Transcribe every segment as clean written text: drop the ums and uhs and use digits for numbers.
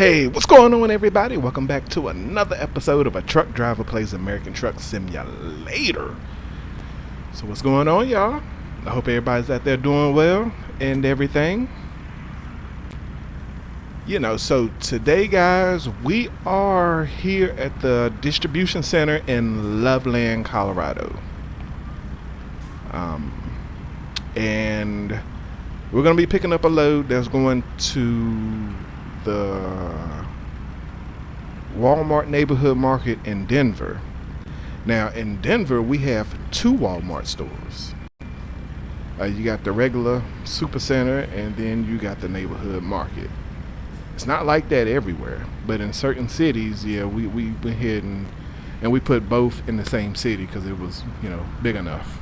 Hey, what's going on, everybody? Welcome back to another episode of A Truck Driver Plays American Truck Simulator. So what's going on, y'all? I hope everybody's out there doing well and everything. So today, guys, we are here at the distribution center in Loveland, Colorado. And we're going to be picking up a load that's going to the Walmart neighborhood market in Denver. Now in Denver we have two Walmart stores. You got the regular super center and then you got the neighborhood market. It's not like that everywhere, but in certain cities, we went ahead and we put both in the same city because it was big enough.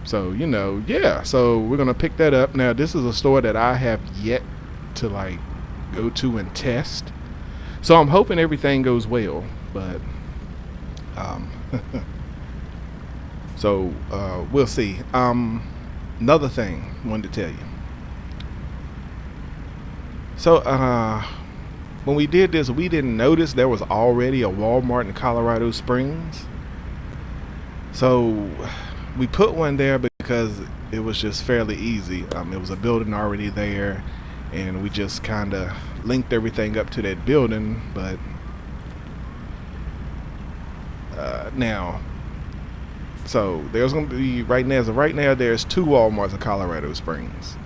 So we're gonna pick that up. Now this is a store that I have yet to go to and test, so I'm hoping everything goes well, but so we'll see. Another thing I wanted to tell you. So when we did this, we didn't notice there was already a Walmart in Colorado Springs, so we put one there because it was just fairly easy. It was a building already there, and we just kind of linked everything up to that building. But now, so there's going to be right now there's two Walmarts in Colorado Springs.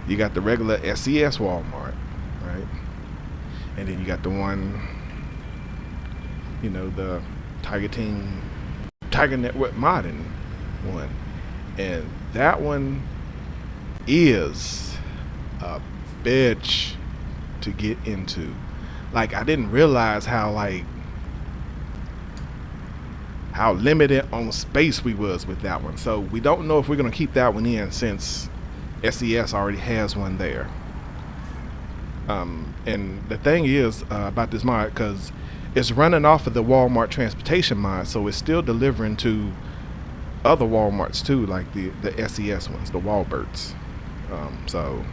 You got the regular SES Walmart, right? And then you got the one, the Tiger Network Modern one, and that one is a bitch to get into. I didn't realize how limited on space we was with that one, so we don't know if we're gonna keep that one in since SES already has one there. And the thing is about this mod, because it's running off of the Walmart transportation mod, so it's still delivering to other Walmarts too, like the SES ones, the Walberts. So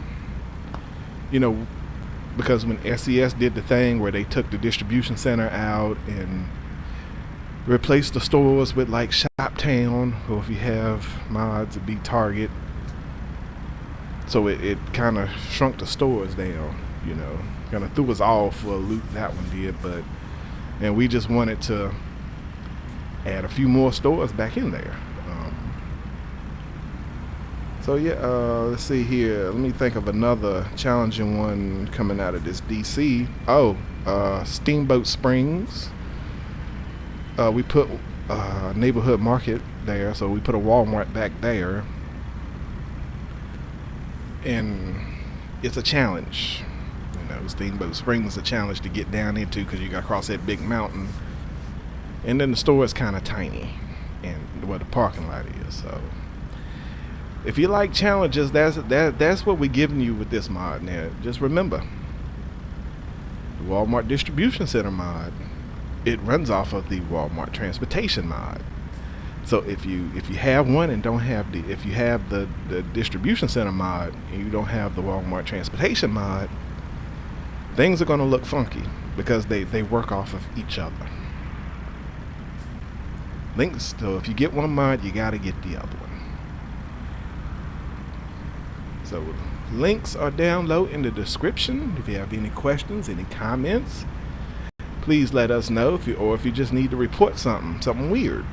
because when SES did the thing where they took the distribution center out and replaced the stores with Shoptown, or if you have mods, it'd be Target. So it kind of shrunk the stores down, kind of threw us all for a loop, that one did. And we just wanted to add a few more stores back in there. So let's see here. Let me think of another challenging one coming out of this DC. Steamboat Springs. We put neighborhood market there, so we put a Walmart back there. And it's a challenge. Steamboat Springs is a challenge to get down into because you got to cross that big mountain. And then the store is kind of tiny, and where the parking lot is. So if you like challenges, that's what we're giving you with this mod. Now, just remember, the Walmart Distribution Center mod, it runs off of the Walmart Transportation mod. So if you have one and don't have if you have the Distribution Center mod and you don't have the Walmart Transportation mod, things are going to look funky because they work off of each other. Links, so if you get one mod, you got to get the other one. So links are down low in the description. If you have any questions, any comments, please let us know. If you just need to report something weird,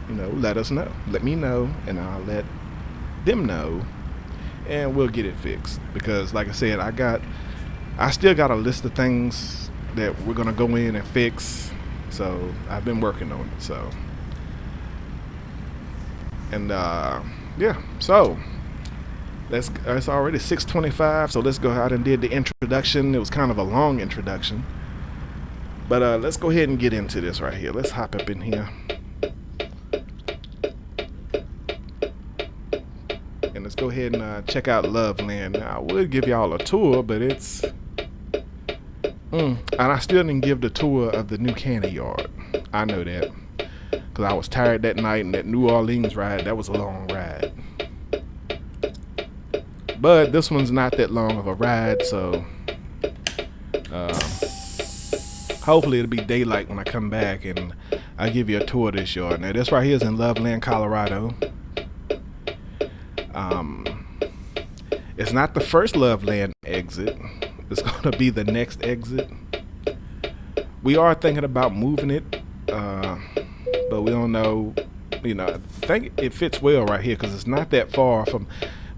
let us know. Let me know, and I'll let them know, and we'll get it fixed. Because like I said, I still got a list of things that we're gonna go in and fix. So I've been working on it. So and so it's already 6:25, so let's go ahead and did the introduction. It was kind of a long introduction, but let's go ahead and get into this right here. Let's hop up in here and let's go ahead and check out Loveland. Now, I would give y'all a tour, but it's and I still didn't give the tour of the new candy yard. I know that because I was tired that night, and that New Orleans ride, that was a long ride. But this one's not that long of a ride, so hopefully it'll be daylight when I come back and I'll give you a tour of this yard. Now this right here is in Loveland, Colorado. It's not the first Loveland exit. It's gonna be the next exit. We are thinking about moving it, but we don't know. You know, I think it fits well right here because it's not that far from.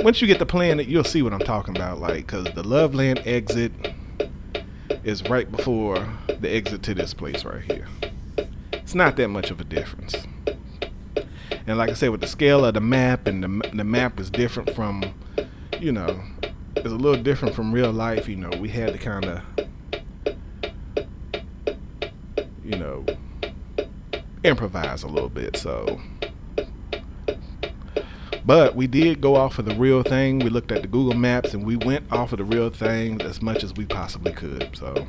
Once you get to playing it, you'll see what I'm talking about. Like, because the Loveland exit is right before the exit to this place right here. It's not that much of a difference. And like I said, with the scale of the map, and the map is different from, you know, it's a little different from real life. You know, we had to kind of, you know, improvise a little bit. So, but we did go off of the real thing. We looked at the Google Maps and we went off of the real thing as much as we possibly could. So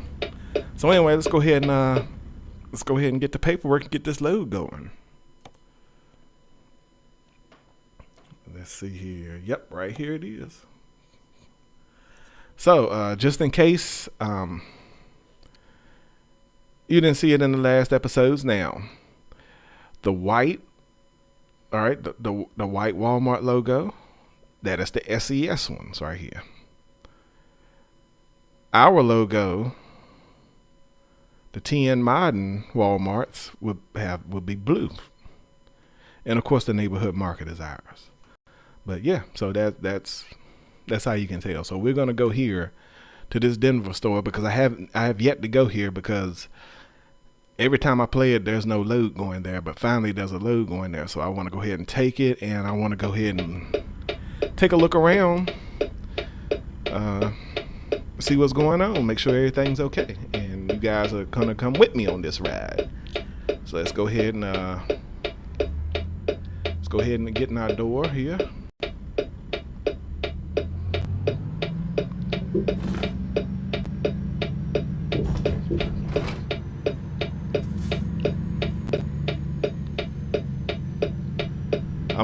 anyway, let's go ahead and get the paperwork and get this load going. Let's see here. Yep, right here it is. So just in case you didn't see it in the last episodes, now the white, all right, the white Walmart logo, that is the SES ones right here. Our logo, the TN Modern Walmarts, would be blue, and of course the neighborhood market is ours. But yeah, so that's how you can tell. So we're gonna go here to this Denver store because I have yet to go here because every time I play it, there's no load going there, but finally there's a load going there. So I want to go ahead and take it, and I want to go ahead and take a look around, see what's going on, make sure everything's okay. And you guys are going to come with me on this ride. So let's go ahead and get in our door here.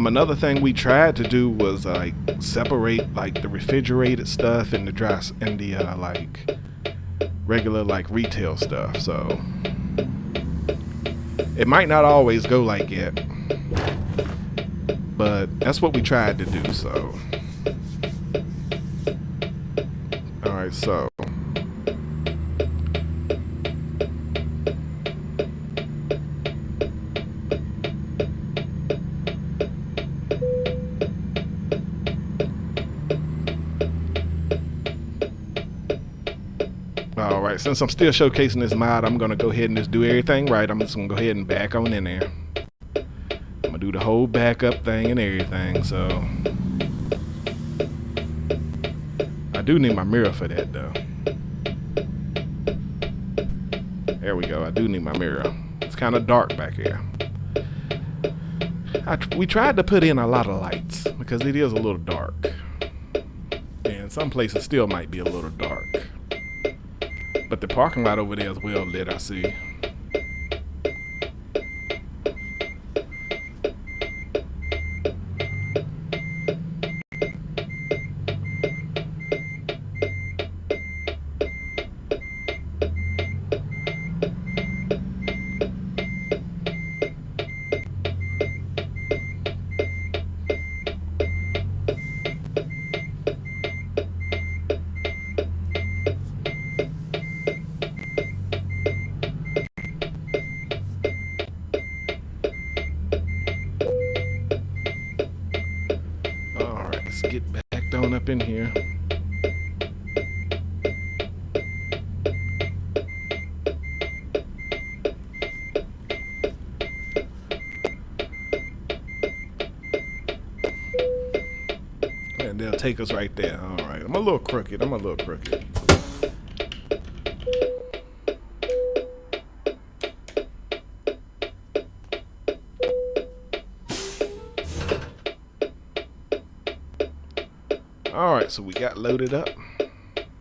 Another thing we tried to do was like separate like the refrigerated stuff and the dry and the like regular like retail stuff. So it might not always go like it, but that's what we tried to do. So all right, so alright, since I'm still showcasing this mod, I'm going to go ahead and just do everything right. I'm just going to go ahead and back on in there. I'm going to do the whole backup thing and everything. So I do need my mirror for that though. There we go. I do need my mirror. It's kind of dark back here. We tried to put in a lot of lights because it is a little dark. And some places still might be a little dark. But the parking lot over there is well lit, I see. Get backed on up in here. And they'll take us right there. All right. I'm a little crooked. Alright, so we got loaded up.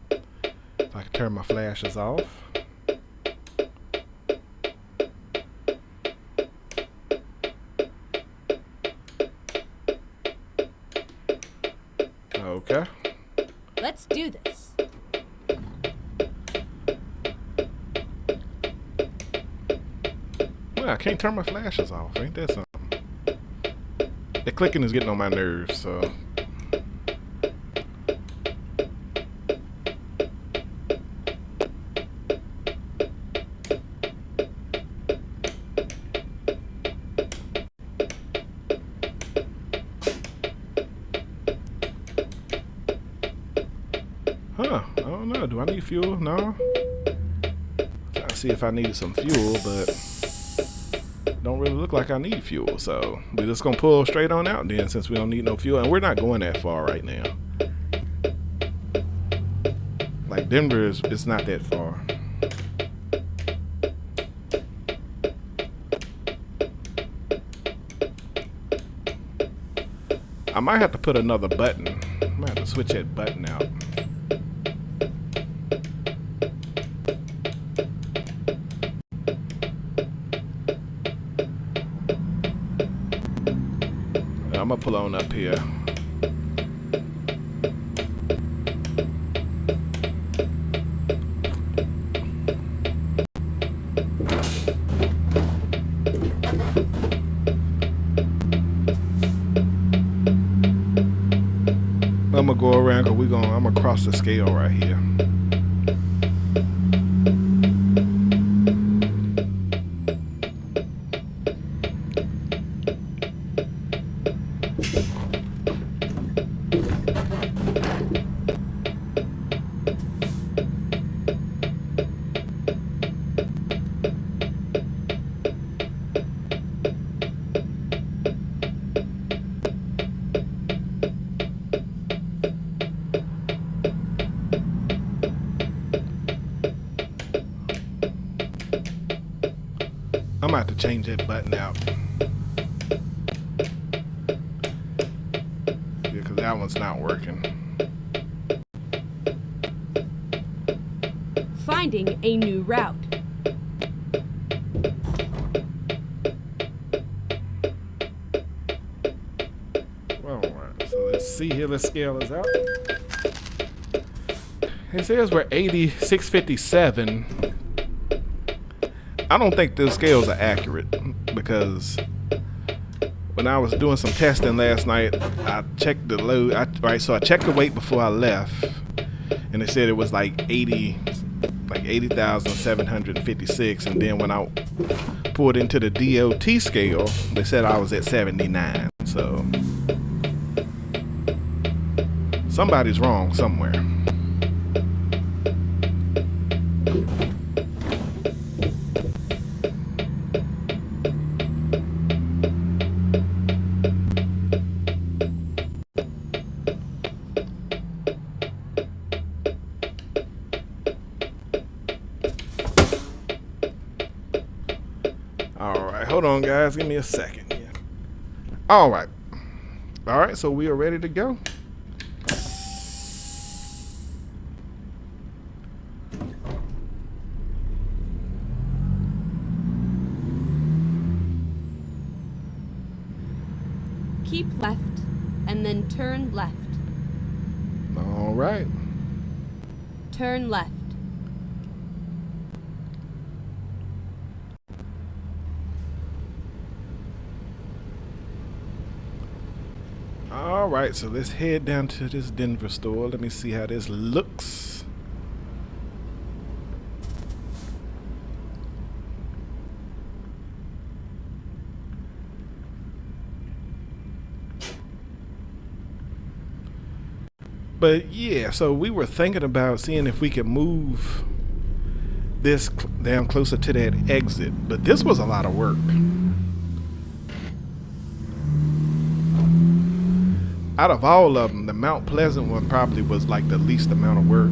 If I can turn my flashes off. Okay. Let's do this. Well, I can't turn my flashes off. Ain't that something? The clicking is getting on my nerves, so. Huh, I don't know. Do I need fuel? No. Trying to see if I needed some fuel, but don't really look like I need fuel, so we're just gonna pull straight on out then, since we don't need no fuel, and we're not going that far right now. Like Denver is, it's not that far. I might have to put another button. I might have to switch that button out. I'm gonna pull on up here. I'm gonna go around because I'm gonna cross the scale right here. I'm gonna have to change that button out. Yeah, because that one's not working. Finding a new route. Well, alright, so let's see here. Let's scale this out. It says we're 8657. I don't think those scales are accurate because when I was doing some testing last night, I checked the load. So I checked the weight before I left, and it said it was like 80,756. And then when I pulled into the DOT scale, they said I was at 79. So somebody's wrong somewhere. Hold on, guys. Give me a second here. All right. So we are ready to go. Keep left and then turn left. All right. Turn left. All right, so let's head down to this Denver store. Let me see how this looks. But yeah, so we were thinking about seeing if we could move this down closer to that exit, but this was a lot of work. Out of all of them, the Mount Pleasant one probably was like the least amount of work.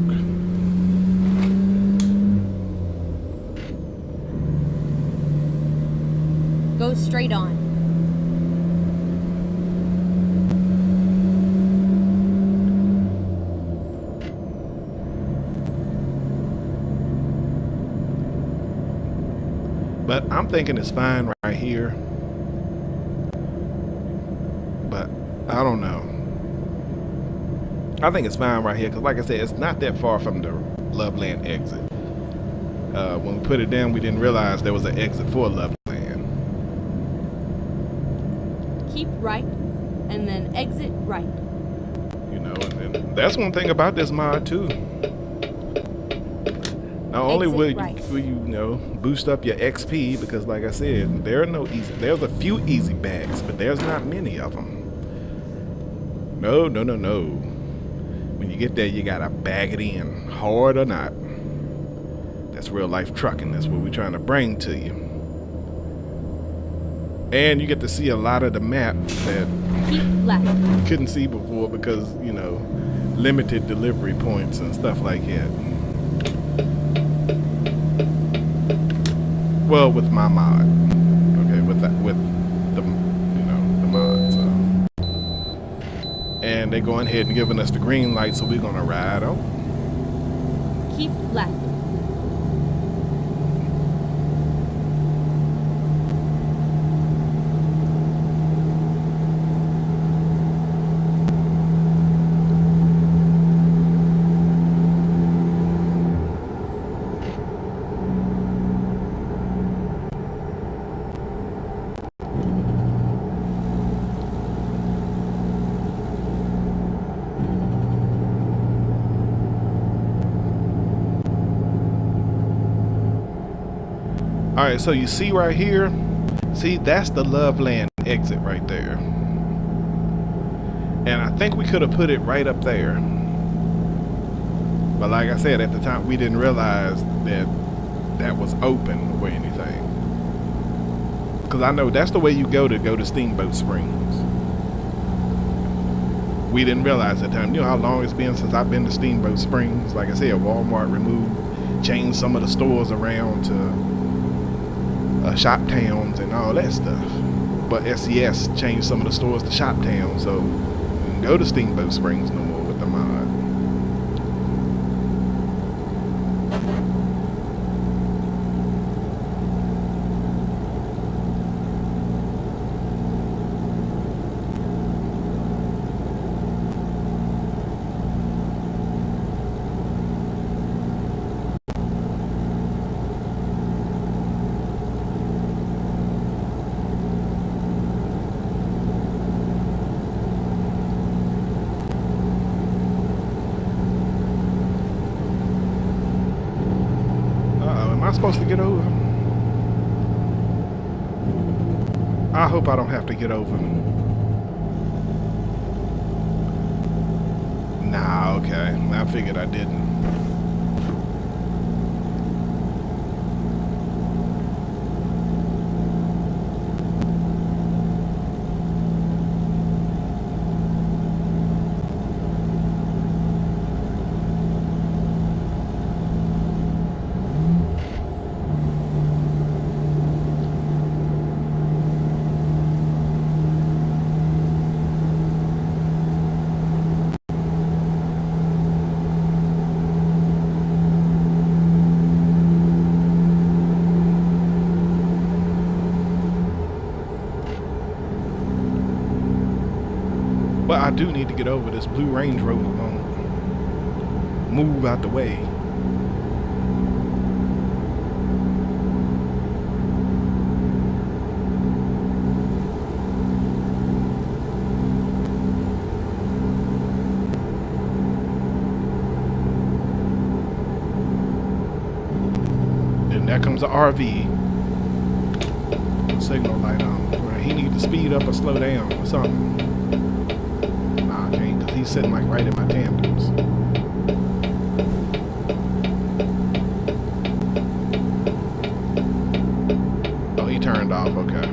Go straight on. But I'm thinking it's fine right here. But I don't know. I think it's fine right here because, like I said, it's not that far from the Loveland exit. When we put it down, we didn't realize there was an exit for Loveland. Keep right, and then exit right. You know, and that's one thing about this mod too. Not only will you know, boost up your XP, because like I said, there's a few easy bags, but there's not many of them. No. When you get there, you gotta bag it in, hard or not. That's real life trucking. That's what we're trying to bring to you. And you get to see a lot of the map that keep left. You couldn't see before because, you know, limited delivery points and stuff like that. Well, with my mod, okay, with the, you know, the mod. So. And they're going ahead and giving us the green light, so we're gonna ride out. Keep left. Alright, so you see right here, see, that's the Loveland exit right there. And I think we could have put it right up there. But like I said, at the time, we didn't realize that that was open or anything. Because I know that's the way you go to Steamboat Springs. We didn't realize at the time. You know how long it's been since I've been to Steamboat Springs? Like I said, Walmart removed, changed some of the stores around to shop towns and all that stuff, but SES changed some of the stores to shop towns, so we can go to Steamboat Springs no more with the mod. Supposed to get over? I hope I don't have to get over. Nah, okay. I figured I didn't. But I do need to get over this blue Range Rover. Move out the way. Then there comes the RV. Signal light on. He needs to speed up or slow down or something. He's sitting like right in my tandems. Oh, he turned off, okay.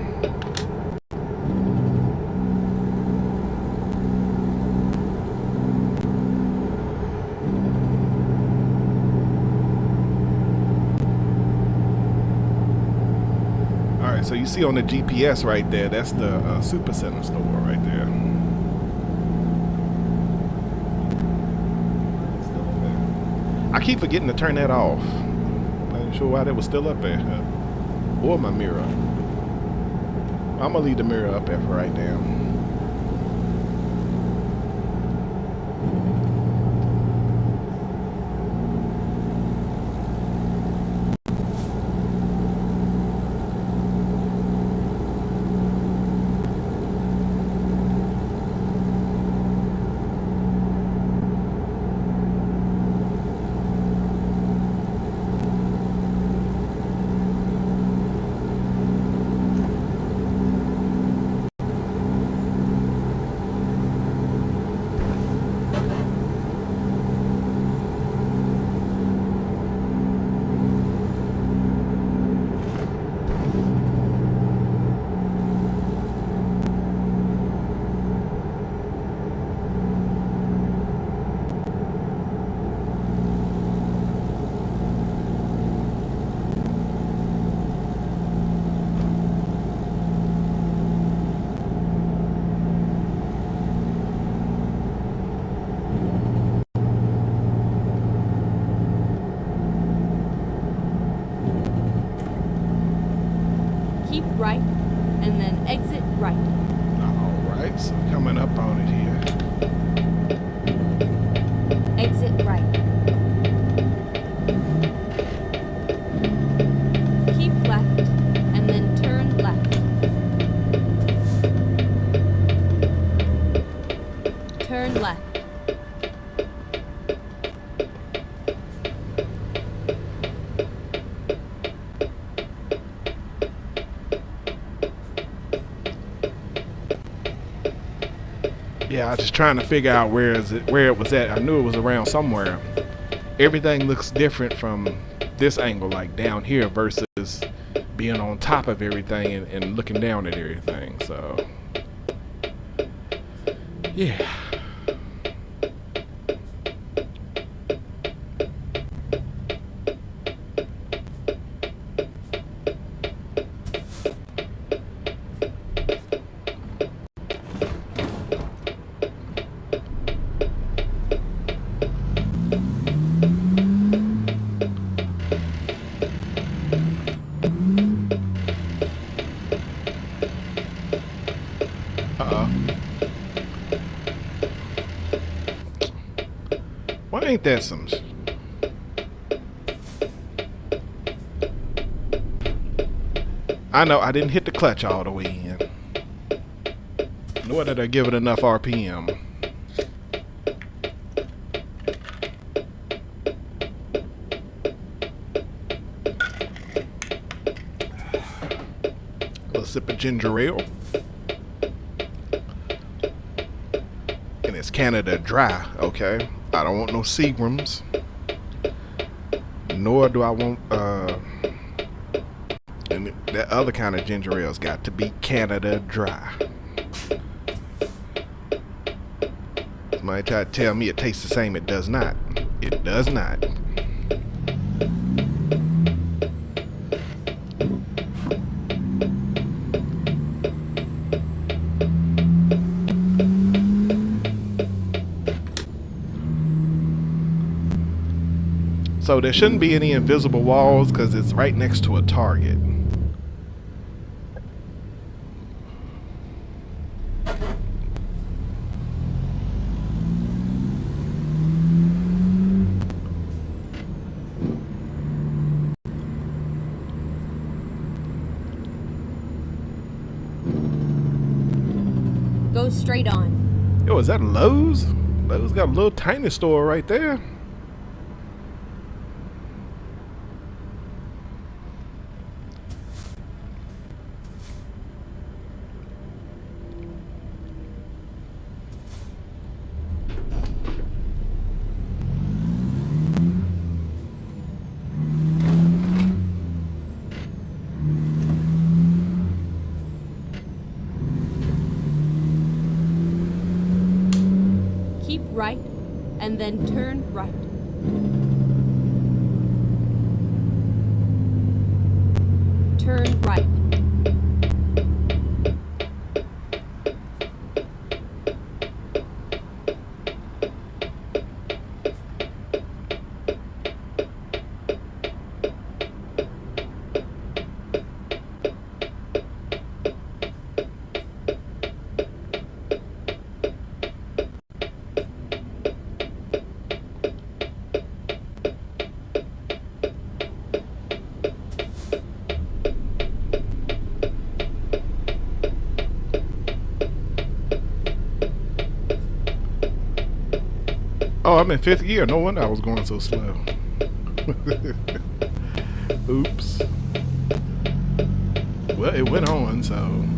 Alright, so you see on the GPS right there, that's the Supercenter store right there. I keep forgetting to turn that off. Not even sure why that was still up there. Or my mirror. I'm gonna leave the mirror up there for right now. Keep right, and then exit right. Alright, so coming up on it here. Exit right. Keep left, and then turn left. Turn left. Yeah, I was just trying to figure out where it was at. I knew it was around somewhere. Everything looks different from this angle, like down here, versus being on top of everything and looking down at everything. So, yeah. Why ain't that some? I know I didn't hit the clutch all the way in. Nor did I give it enough RPM. A little sip of ginger ale. And it's Canada Dry, okay? I don't want no Seagrams. Nor do I want, and that other kind of ginger ale's got to be Canada Dry. Somebody try to tell me it tastes the same. It does not. It does not. So there shouldn't be any invisible walls because it's right next to a target. Go straight on. Yo, is that Lowe's? Lowe's got a little tiny store right there. Keep right, and then turn right. Turn right. Oh, I'm in 5th gear. No wonder I was going so slow. Oops. Well, it went on, so. Alright,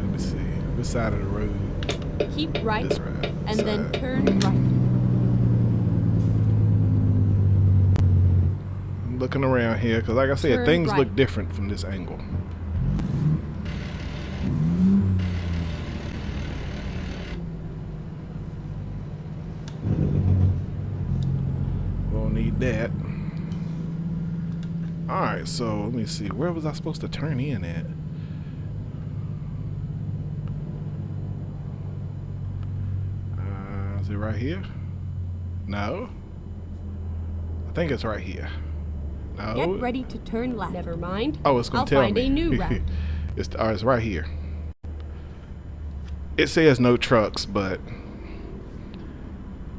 let me see. This side of the road. Keep right, This right. and Side. then turn right. I'm looking around here, because like I said, Turn things right. look different from this angle. Won't need that. Alright, so let me see. Where was I supposed to turn in at? Is it right here? No. I think it's right here. No. Get ready to turn left. Never mind. Oh, it's going to tell me. I'll find a new route. It's right here. It says no trucks, but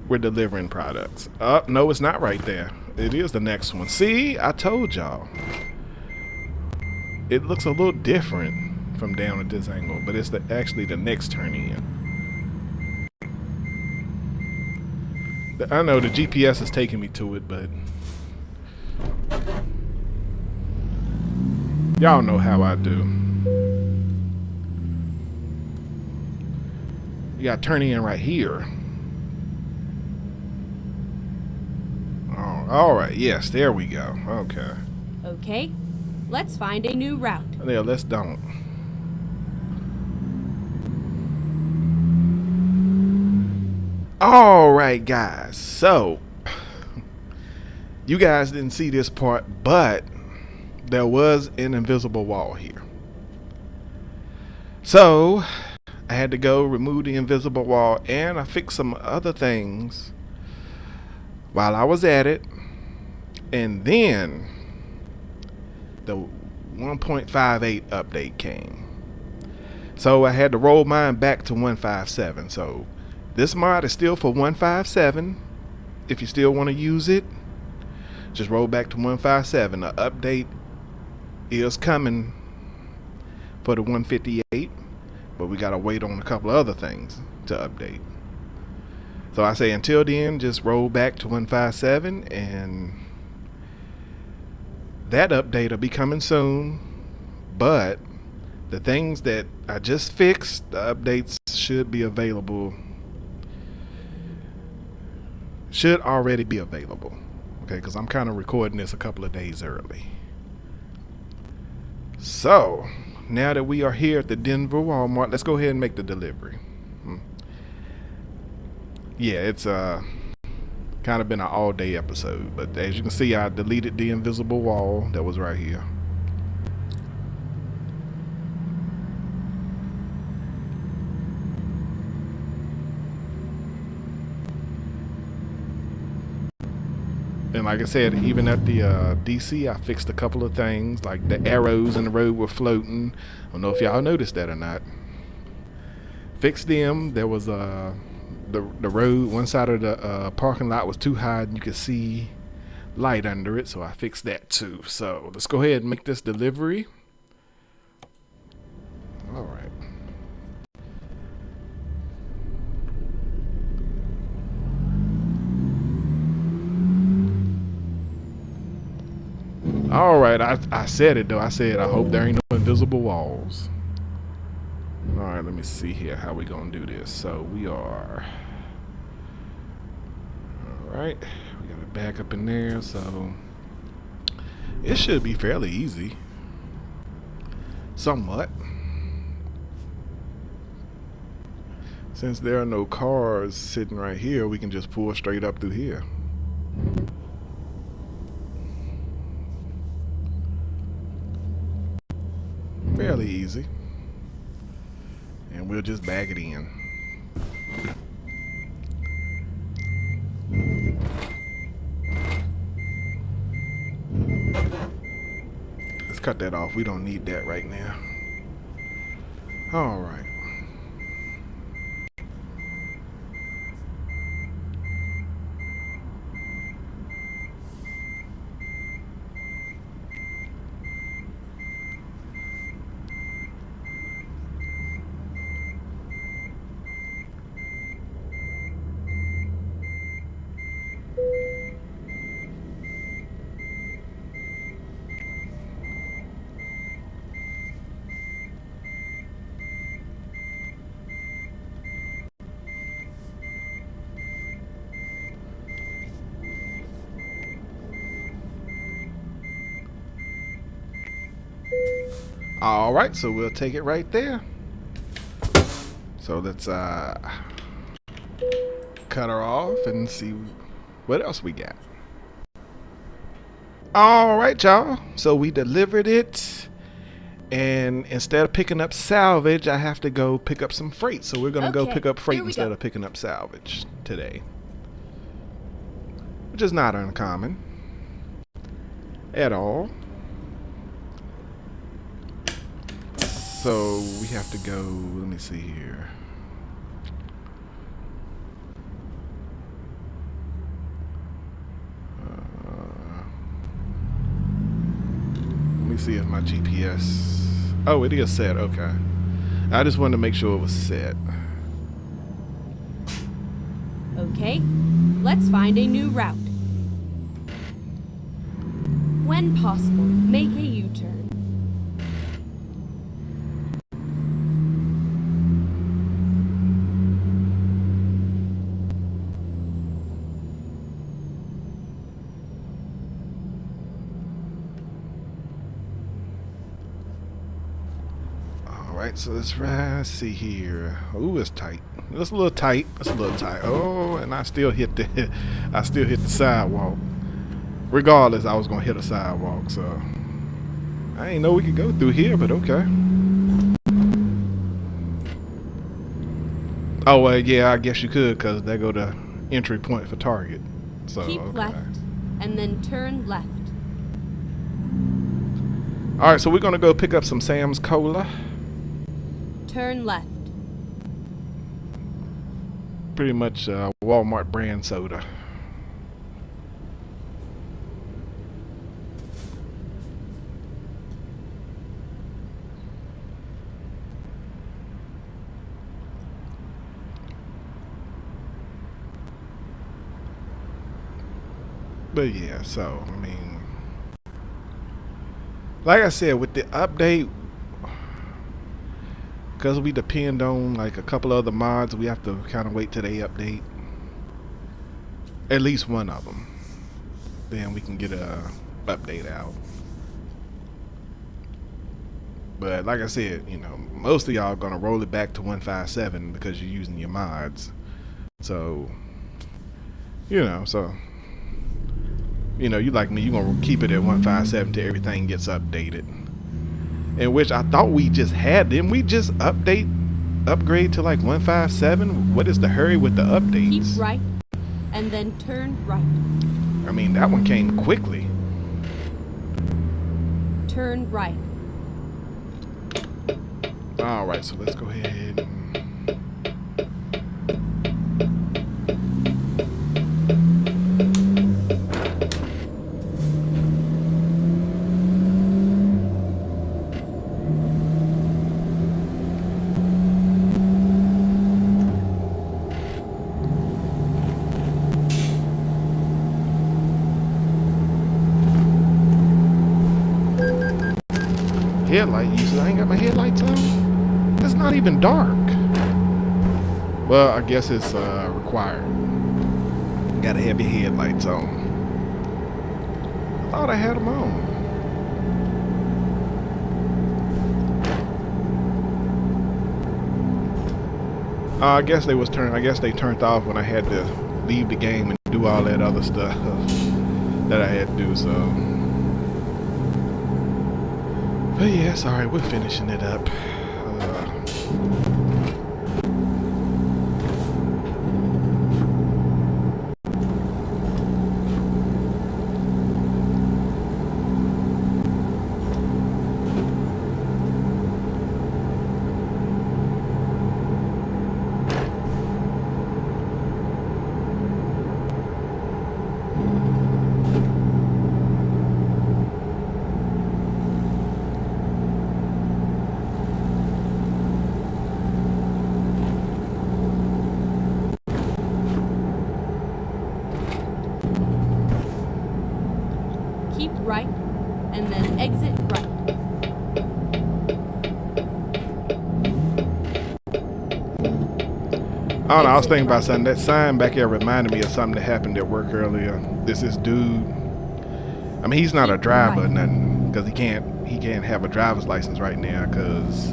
we're delivering products. No, it's not right there. It is the next one. See, I told y'all. It looks a little different from down at this angle, but it's actually the next turn in. I know the GPS is taking me to it, but y'all know how I do. You gotta turn in right here. Oh, all right. Yes, there we go. Okay. Okay, let's find a new route. Yeah, let's don't. All right, guys. So, you guys didn't see this part, but there was an invisible wall here. So, I had to go remove the invisible wall, and I fixed some other things while I was at it. And then the 1.58 update came. So I had to roll mine back to 157. So this mod is still for 157. If you still want to use it, just roll back to 157. The update is coming for the 158, but we gotta wait on a couple of other things to update. So I say until then, just roll back to 157, and that update will be coming soon. But the things that I just fixed, the updates should be available. Should already be available. Okay, because I'm kind of recording this a couple of days early. So now that we are here at the Denver Walmart, let's go ahead and make the delivery. Yeah, it's kind of been an all-day episode, but as you can see, I deleted the invisible wall that was right here. And like I said, even at the DC, I fixed a couple of things, like the arrows in the road were floating. I don't know if y'all noticed that or not. Fixed them. There was the road, one side of the parking lot was too high and you could see light under it, so I fixed that too. So let's go ahead and make this delivery. All right. All right, I said it though. I said I hope there ain't no invisible walls. All right, let me see here how we gonna do this. So we are, all right, we got it back up in there, so it should be fairly easy, somewhat, since there are no cars sitting right here. We can just pull straight up through here. Fairly easy. And we'll just bag it in. Let's cut that off. We don't need that right now. All right. All right, so we'll take it right there. So let's cut her off and see what else we got. All right, y'all. So we delivered it, and instead of picking up salvage, I have to go pick up some freight. So we're gonna go pick up freight instead of picking up salvage today, which is not uncommon. at all. So we have to go, let me see here. Let me see if my GPS, oh, it is set, okay. I just wanted to make sure it was set. Okay, let's find a new route. When possible, make a U-turn. Alright, so let's see here. Ooh, it's tight. It's a little tight. It's a little tight. Oh, and I still hit the sidewalk. Regardless, I was gonna hit a sidewalk, so I didn't know we could go through here, but okay. Oh well, yeah, I guess you could, cause there go the entry point for Target. So keep left, and then turn left. All right, so we're gonna go pick up some Sam's Cola. Turn left. Pretty much Walmart brand soda. But yeah, so I mean, like I said, with the update, because we depend on like a couple other mods, we have to kind of wait till they update at least one of them. Then we can get a update out. But like I said, you know, most of y'all are gonna roll it back to 1.57 because you're using your mods. So, you know, you like me, you're gonna keep it at 1.57 till everything gets updated. In which I thought we just had. Didn't we just upgrade to like 1.57? What is the hurry with the updates? Keep right, and then turn right. I mean, that one came quickly. Turn right. Alright, so let's go ahead and headlight usage. I ain't got my headlights on. It's not even dark. Well, I guess it's required. Gotta have your headlights on. I thought I had them on. I guess they turned off when I had to leave the game and do all that other stuff that I had to do. So. But yeah, it's alright, we're finishing it up. Keep right, and then exit right. I don't know, I was thinking about something. That sign back there reminded me of something that happened at work earlier. This dude, I mean, he's not a driver or nothing, because he can't have a driver's license right now, because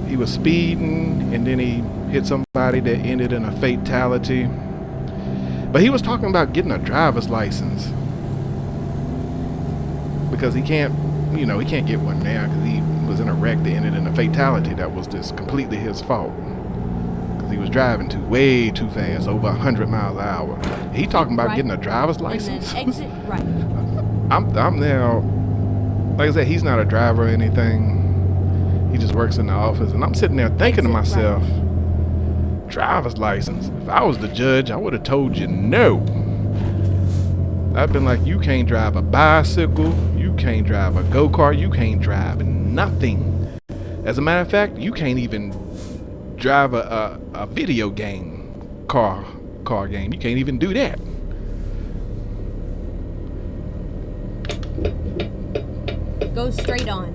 he was speeding and then he hit somebody that ended in a fatality. But he was talking about getting a driver's license because he can't get one now because he was in a wreck that ended in a fatality that was just completely his fault. because he was driving way too fast, over 100 miles an hour. He talking about getting a driver's license. And then exit right. I'm now, like I said, he's not a driver or anything. He just works in the office, and I'm sitting there thinking to myself, driver's license. If I was the judge, I would have told you no. I've been like, you can't drive a bicycle, you can't drive a go-kart, you can't drive nothing. As a matter of fact, you can't even drive a video game, car game. You can't even do that. Go straight on.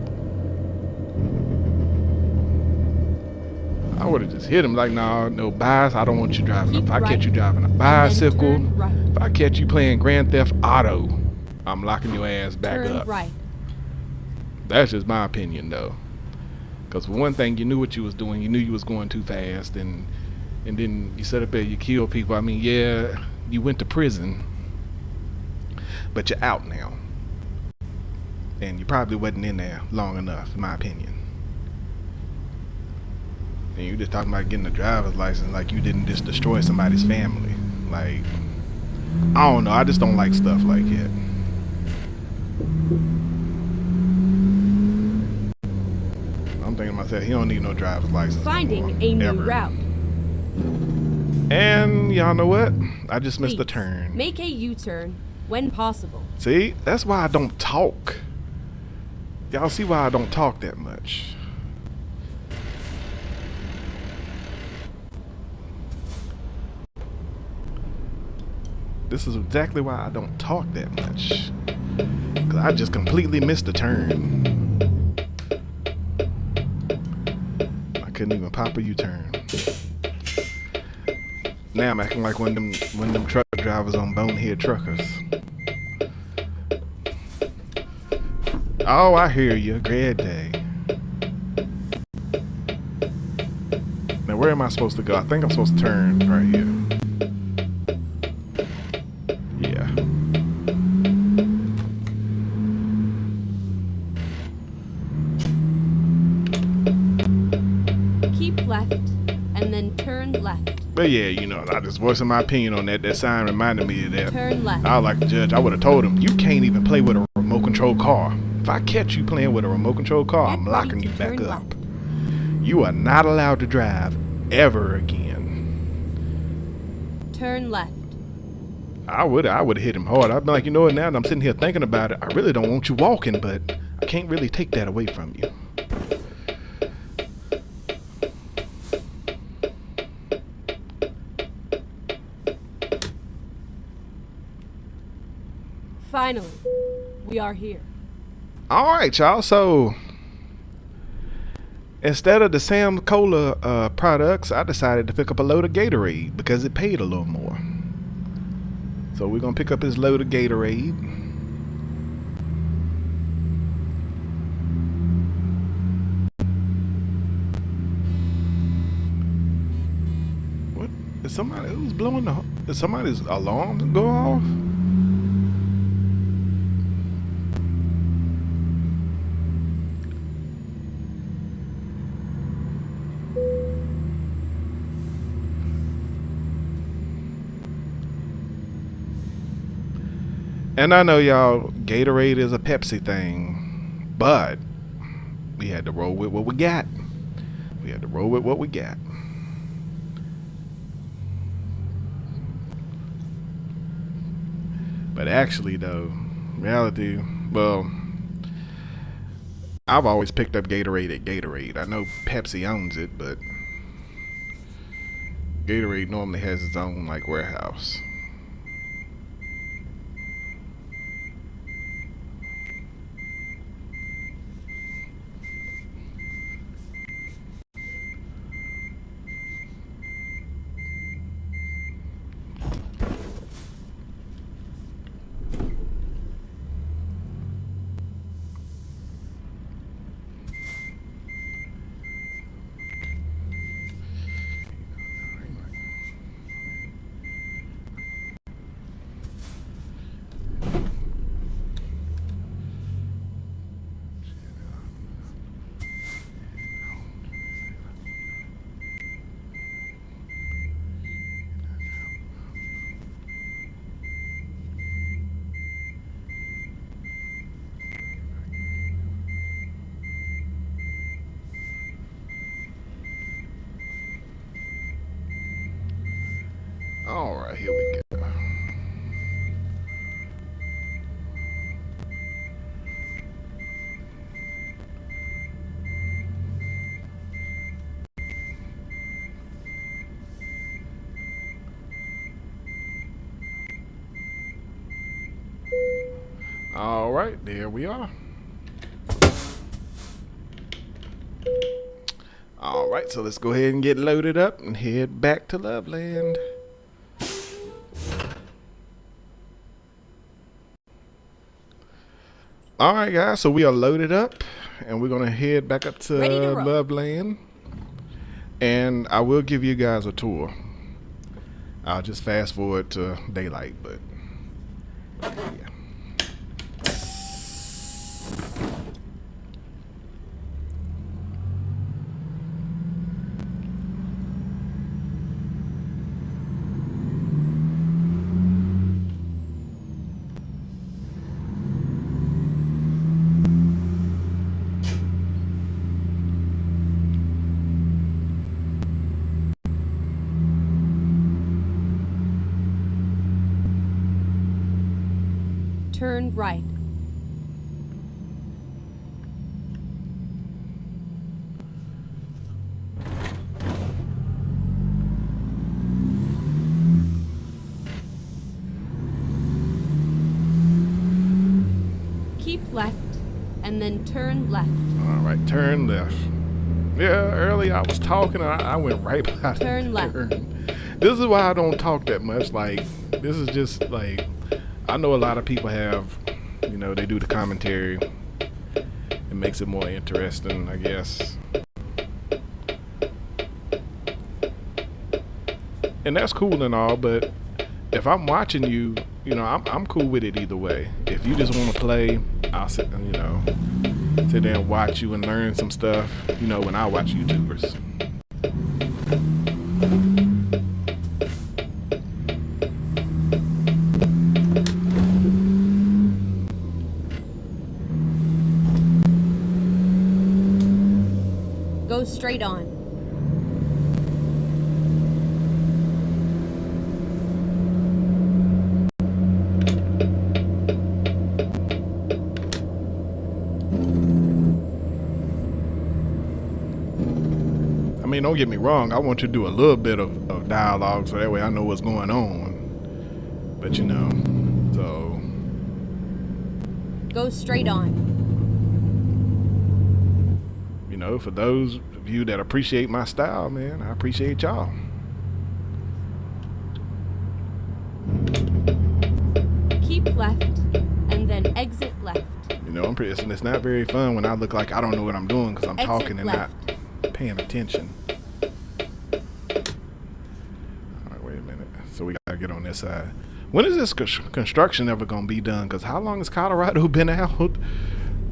I would have just hit him like, no bias. I don't want you driving. Keep If I right, catch you driving a bicycle, right. if I catch you playing Grand Theft Auto, I'm locking your ass back Turn up. right. That's just my opinion, though. Because for one thing, you knew what you was doing. You knew you was going too fast, and then you set up there, you kill people. I mean, yeah, you went to prison, but you're out now, and you probably wasn't in there long enough, in my opinion. And you just talking about getting a driver's license like you didn't just destroy somebody's family. Like, I don't know. I just don't like stuff like that. I'm thinking to myself, he don't need no driver's license. Finding no more, a new ever. route. And y'all know what? I just missed a Please, turn. Make a U-turn when possible. See, that's why I don't talk. Y'all see why I don't talk that much. This is exactly why I don't talk that much. Because I just completely missed a turn. I couldn't even pop a U-turn. Now I'm acting like one of them truck drivers on Bonehead Truckers. Oh, I hear you. Great day. Now where am I supposed to go? I think I'm supposed to turn right here. Yeah. Keep left and then turn left. But yeah, you know, I just voicing my opinion on that. That sign reminded me of that. Turn left. I was like the judge. I would have told him, you can't even play with a remote control car. If I catch you playing with a remote control car, Get I'm ready locking to you back turn up. left. You are not allowed to drive ever again. Turn left. I would have hit him hard. I'd be like, you know what, now that I'm sitting here thinking about it, I really don't want you walking, but I can't really take that away from you. Finally, we are here. Alright, y'all, so instead of the Sam Cola products, I decided to pick up a load of Gatorade because it paid a little more. So we're going to pick up this load of Gatorade. What? Is somebody who's blowing the... Is somebody's alarm go off? And I know y'all, Gatorade is a Pepsi thing, but we had to roll with what we got. We had to roll with what we got. But actually though, reality, well, I've always picked up Gatorade at Gatorade. I know Pepsi owns it, but Gatorade normally has its own like warehouse. All right, there we are. All right, so let's go ahead and get loaded up and head back to Loveland. All right, guys, so we are loaded up and we're going to head back up to Loveland. And I will give you guys a tour. I'll just fast forward to daylight, but yeah. Turn right. Keep left and then turn left. All right, turn left. Yeah, earlier I was talking and I went right by Turn left. This is why I don't talk that much. Like, this is just like, I know a lot of people have, you know, they do the commentary. It makes it more interesting, I guess. And that's cool and all, but if I'm watching you, you know, I'm cool with it either way. If you just want to play, I'll sit and, you know, sit there and watch you and learn some stuff, you know, when I watch YouTubers. Go straight on. I mean, don't get me wrong. I want you to do a little bit of dialogue so that way I know what's going on. But, you know, so. Go straight on. You know, for those of you that appreciate my style, man, I appreciate y'all. Keep left and then exit left. You know, it's not very fun when I look like I don't know what I'm doing because I'm Exit talking and left. not paying attention. All right, wait a minute. So we gotta get on this side. When is this construction ever gonna be done? Because how long has Colorado been out?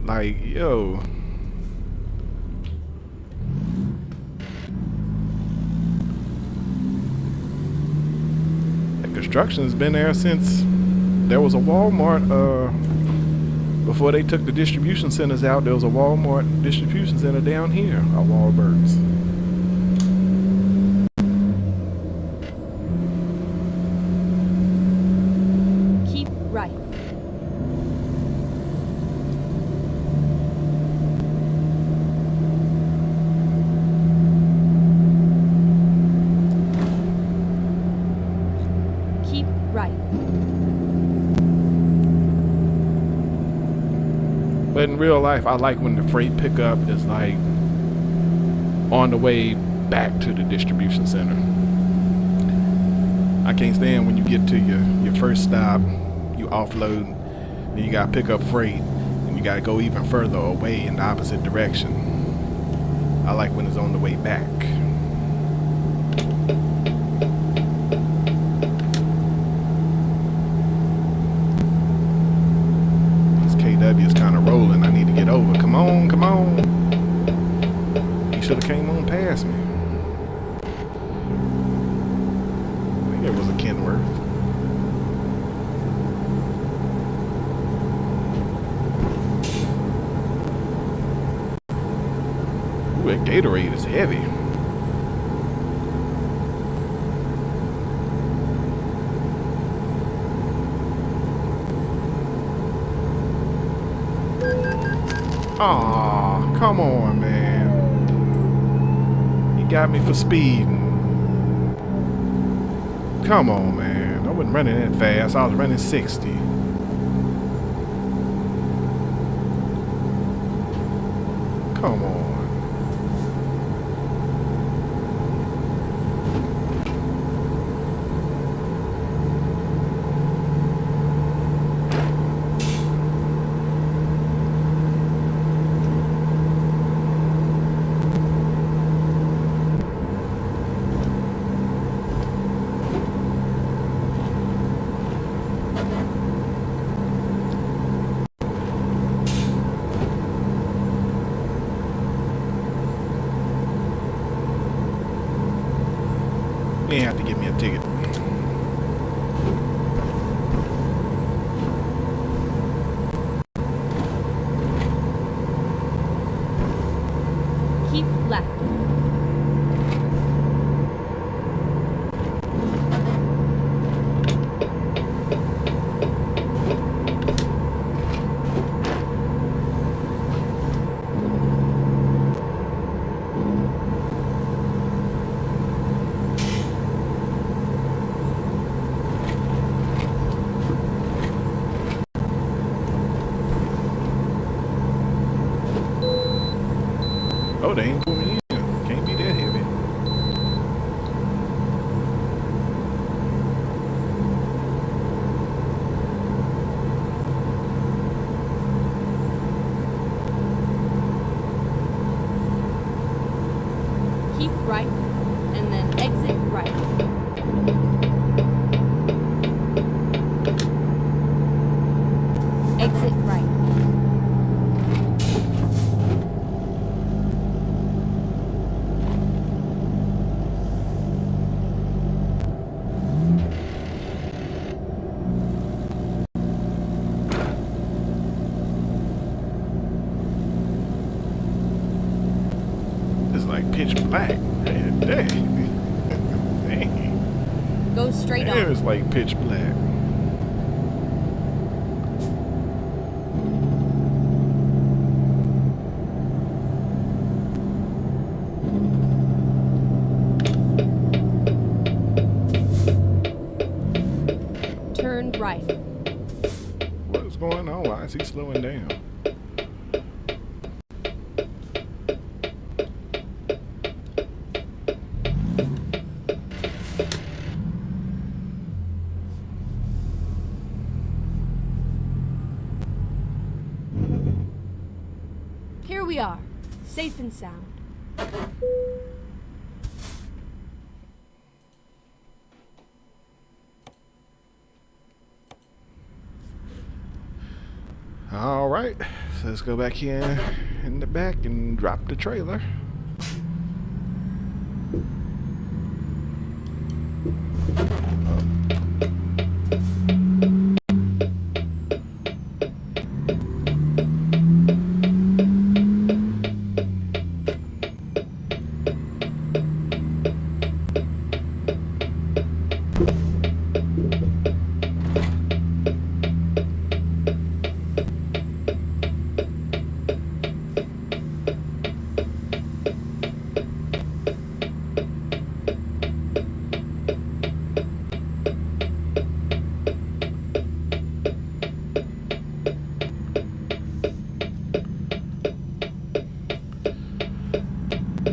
Like, yo. The construction's been there since there was a Walmart. Before they took the distribution centers out, there was a Walmart distribution center down here, at Wahlberg's. Keep right. Keep right. But in real life, I like when the freight pickup is like on the way back to the distribution center. I can't stand when you get to your first stop, you offload, then you gotta pick up freight, and you gotta go even further away in the opposite direction. I like when it's on the way back. KW is kind of rolling. I need to get over. Come on, come on. He should have came on past me. I think it was a Kenworth. Ooh, that Gatorade is heavy. Aw, come on, man. You got me for speeding. Come on, man. I wasn't running that fast. I was running 60. Come on. You ain't have to give me a ticket. Keep left. Oh, they ain't pulling me in. Can't be that heavy. Keep right, and then exit right. Exit right. It's like pitch black. Man, dang. Go straight Damn, on. it's like pitch black. Turn right. What's going on? Why is he slowing down? Here we are, safe and sound. All right, so let's go back here in the back and drop the trailer.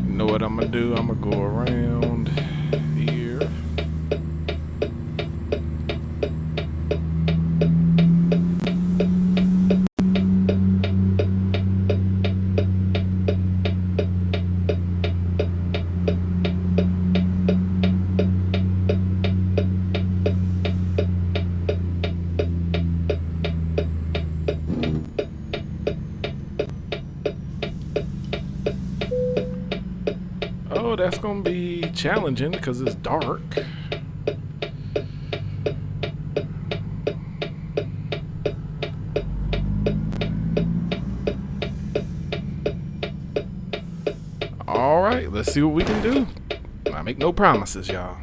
Know what I'm gonna do? I'm gonna go around here. Oh, that's gonna be challenging because it's dark. All right, let's see what we can do. I make no promises, y'all.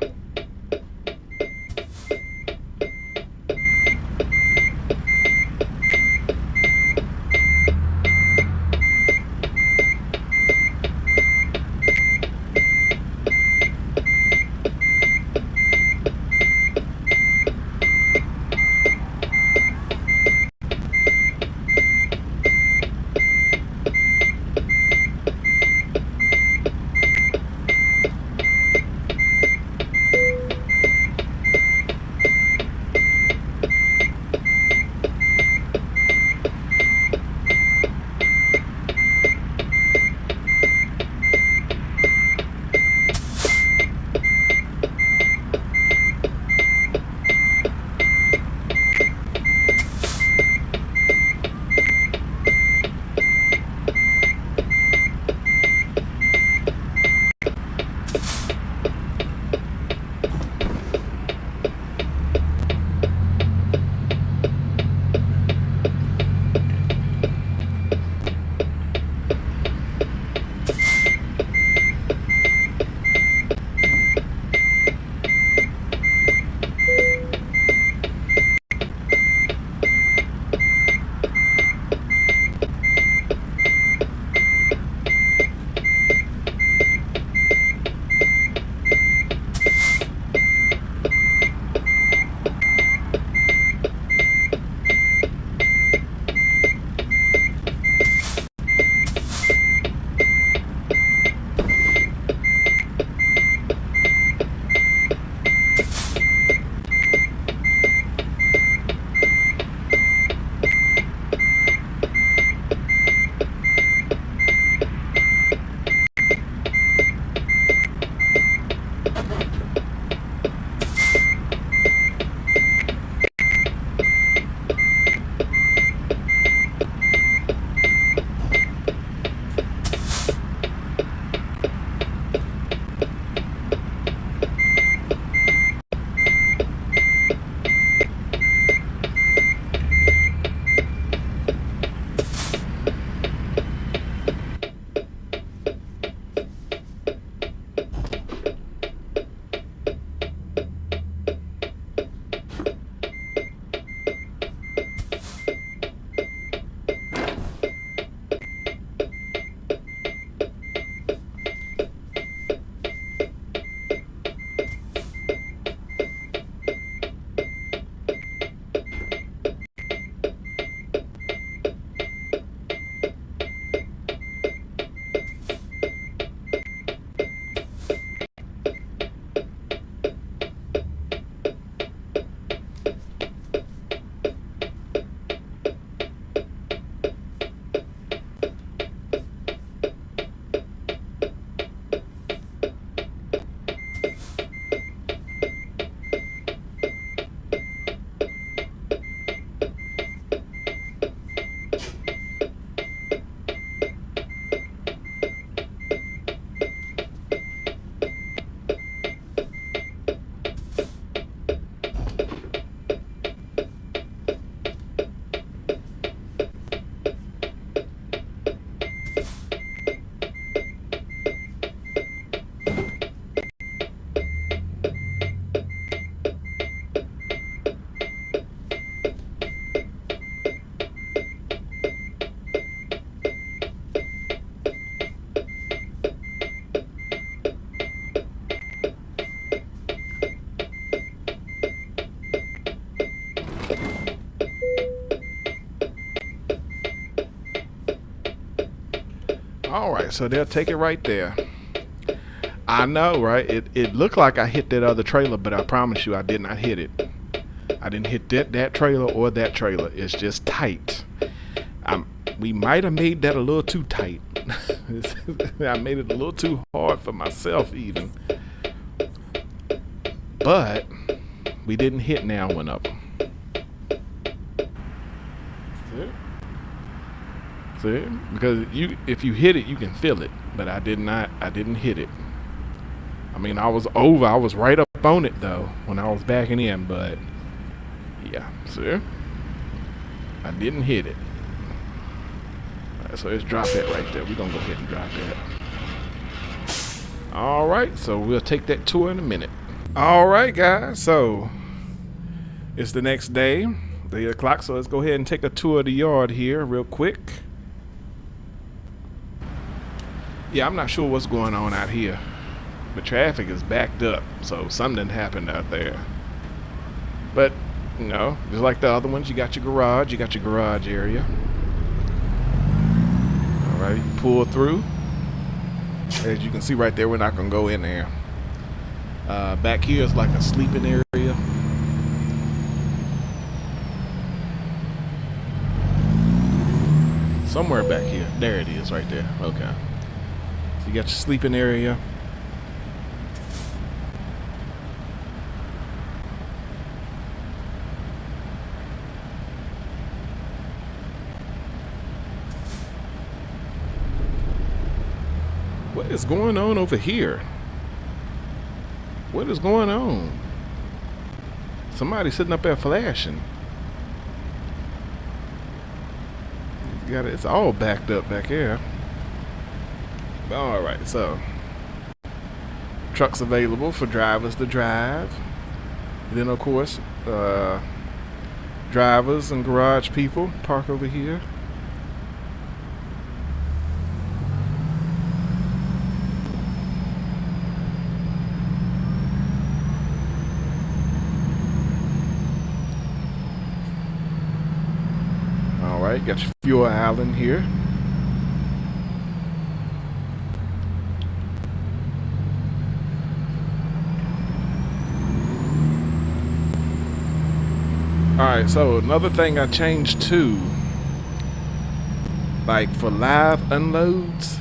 All right, so they'll take it right there. I know, right? It looked like I hit that other trailer, but I promise you I did not hit it. I didn't hit that trailer or that trailer. It's just tight. We might have made that a little too tight. I made it a little too hard for myself even. But we didn't hit now one of them. See? Because if you hit it, you can feel it. But I didn't hit it. I mean, I was right up on it though when I was backing in, but yeah, see? I didn't hit it. Alright, so let's drop that right there. We're gonna go ahead and drop that. Alright, so we'll take that tour in a minute. Alright guys, so it's the next day, 8 o'clock, so let's go ahead and take a tour of the yard here real quick. Yeah, I'm not sure what's going on out here. The traffic is backed up, so something happened out there. But, you know, just like the other ones, you got your garage area. Alright, you pull through. As you can see right there, we're not going to go in there. Back here is like a sleeping area. Somewhere back here. There it is right there. Okay. So you got your sleeping area. What is going on over here? What is going on? Somebody sitting up there flashing. It's all backed up back here. Alright, so trucks available for drivers to drive. Then of course drivers and garage people park over here. Alright, got your fuel island here. Alright, so another thing I changed too, like for live unloads,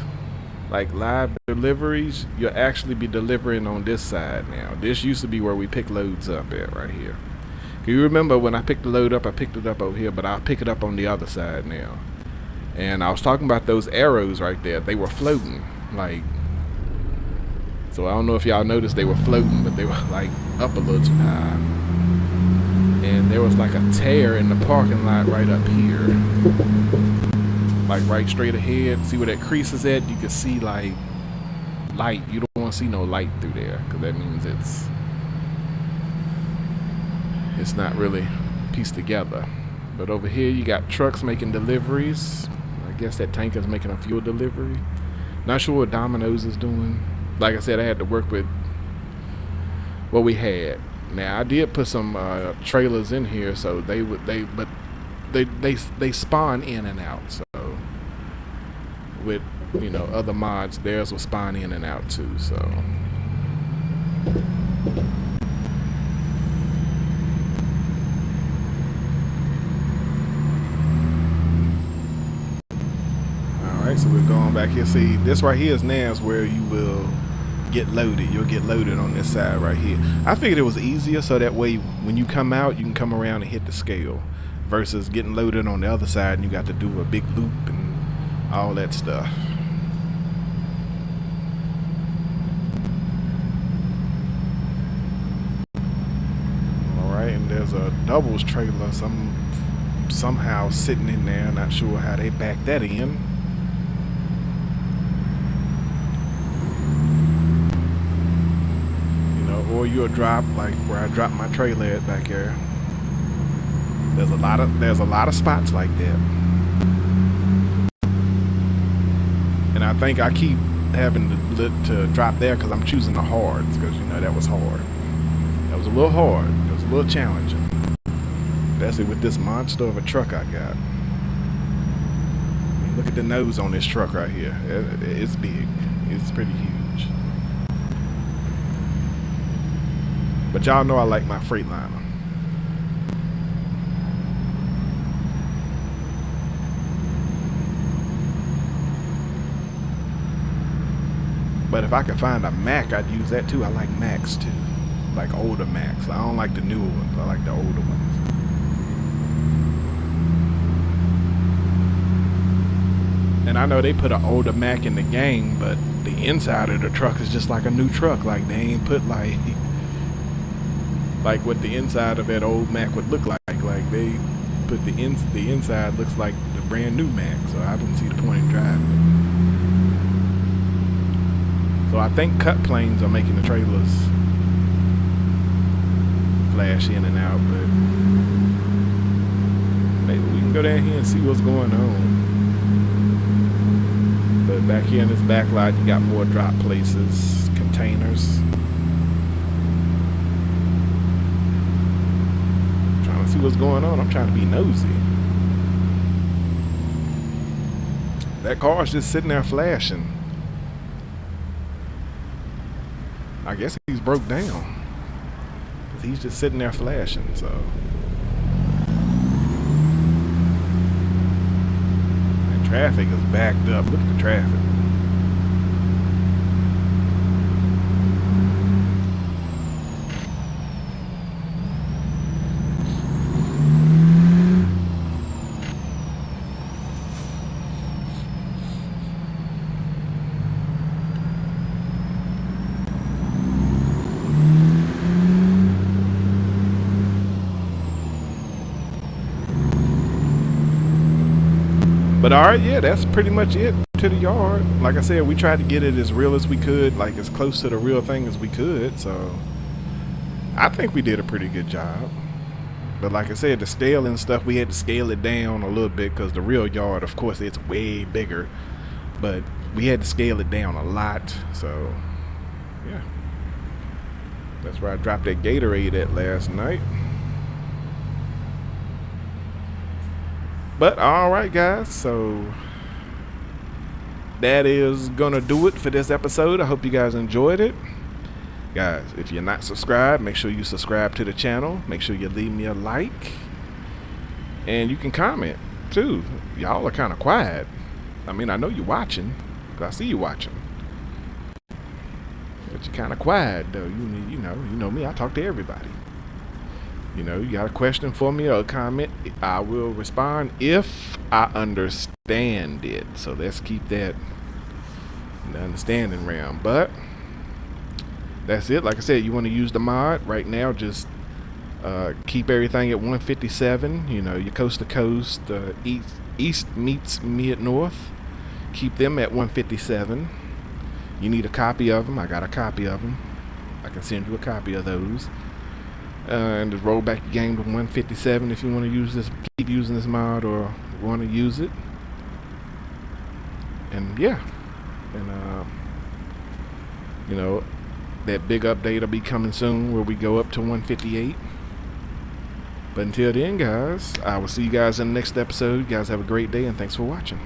like live deliveries, you'll actually be delivering on this side now. This used to be where we pick loads up at right here. Can you remember when I picked the load up, I picked it up over here, but I'll pick it up on the other side now. And I was talking about those arrows right there. They were floating, like, so I don't know if y'all noticed they were floating, but they were like up a little too high. And there was like a tear in the parking lot right up here. Like right straight ahead. See where that crease is at? You can see like light. You don't want to see no light through there, because that means it's not really pieced together. But over here you got trucks making deliveries. I guess that tanker's making a fuel delivery. Not sure what Domino's is doing. Like I said, I had to work with what we had. Now I did put some trailers in here, so they spawn in and out. So with, you know, other mods, theirs will spawn in and out too. So alright, so we're going back here. See, this right here is now is where you will get loaded. You'll get loaded on this side right here. I figured it was easier so that way when you come out, you can come around and hit the scale, versus getting loaded on the other side and you got to do a big loop and all that stuff. Alright, and there's a doubles trailer somehow sitting in there. Not sure how they back that in. Or you'll drop like where I dropped my trailer at back here. There's a lot of spots like that. And I think I keep having to drop there because I'm choosing the hards, because you know that was hard. That was a little hard. It was a little challenging. Especially with this monster of a truck I got. Look at the nose on this truck right here. It's big. It's pretty huge. But y'all know I like my Freightliner. But if I could find a Mac, I'd use that too. I like Macs too. Like older Macs. I don't like the newer ones. I like the older ones. And I know they put an older Mac in the game, but the inside of the truck is just like a new truck. Like they ain't put like what the inside of that old Mac would look like. Like they put the inside looks like the brand new Mac. So I didn't see the point in driving it. So I think cut planes are making the trailers flash in and out, but maybe we can go down here and see what's going on. But back here in this back lot, you got more drop places, containers. Trying to see what's going on. I'm trying to be nosy. That car's just sitting there flashing. I guess he's broke down. He's just sitting there flashing, so. And traffic is backed up. Look at the traffic. But alright, yeah, that's pretty much it to the yard. Like I said, we tried to get it as real as we could, like as close to the real thing as we could, so I think we did a pretty good job. But like I said, the scaling stuff, we had to scale it down a little bit because the real yard, of course, it's way bigger. But we had to scale it down a lot, so yeah. That's where I dropped that Gatorade at last night. But alright guys, so that is gonna do it for this episode. I hope you guys enjoyed it. Guys, if you're not subscribed, make sure you subscribe to the channel. Make sure you leave me a like. And you can comment too. Y'all are kind of quiet. I mean, I know you're watching, because I see you watching. But you're kind of quiet though. You know me, I talk to everybody. You know, you got a question for me or a comment, I will respond if I understand it. So let's keep that in the understanding realm. But that's it. Like I said, you want to use the mod right now, just keep everything at 157. You know, your coast to coast, east meets mid-north. Keep them at 157. You need a copy of them. I got a copy of them. I can send you a copy of those. And just roll back your game to 157 if you want to use this, keep using this mod or want to use it. And yeah, and you know, that big update will be coming soon where we go up to 158. But until then guys, I will see you guys in the next episode. You guys have a great day and thanks for watching.